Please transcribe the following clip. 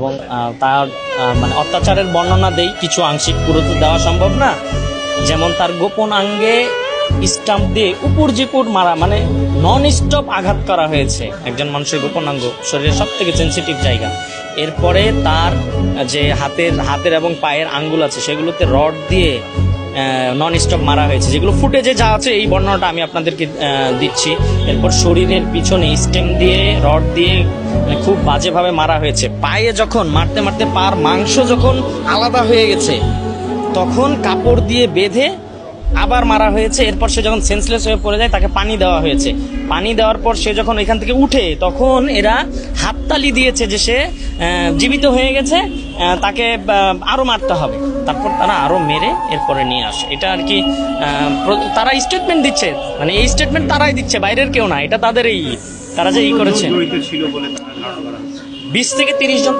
এবং তার মানে অত্যাচারের বর্ণনা দেই, কিছু আংশিক, পুরো তো দেওয়া সম্ভব না। যেমন তার গোপন আঙ্গে স্টাম্প দিয়ে উপর মারা, মানে নন স্টপ আঘাত করা হয়েছে। একজন মানুষের গোপন অঙ্গ শরীরের সব থেকে সেন্সিটিভ জায়গা। এরপরে তার যে হাতের এবং পায়ের আঙ্গুল আছে সেগুলোতে রড দিয়ে নন স্টপ মারা হয়েছে, যেগুলো ফুটেজে যা আছে এই বর্ণনাটা আমি আপনাদেরকে দিচ্ছি। এরপর শরীরের পিছনে স্টেম দিয়ে রড দিয়ে খুব বাজেভাবে মারা হয়েছে। পায়ে যখন মারতে মারতে পার মাংস যখন আলাদা হয়ে গেছে তখন কাপড় দিয়ে বেঁধে আবার মারা হয়েছে। এরপর সে যখন সেন্সলেস হয়ে পড়ে যায় তাকে পানি দেওয়া হয়েছে। পানি দেওয়ার পর সে যখন এখান থেকে উঠে তখন এরা হাততালি দিয়েছে যে সে জীবিত হয়ে গেছে, তাকে আরো মারতে হবে। তারপর তারা আরো মেরে এরপরে নিয়ে আসে। এটা আর কি তারা স্টেটমেন্ট দিচ্ছে, মানে এই স্টেটমেন্ট তারাই দিচ্ছে, বাইরের কেউ না। এটা তাদের তারা যে করেছে 20 থেকে 30 জন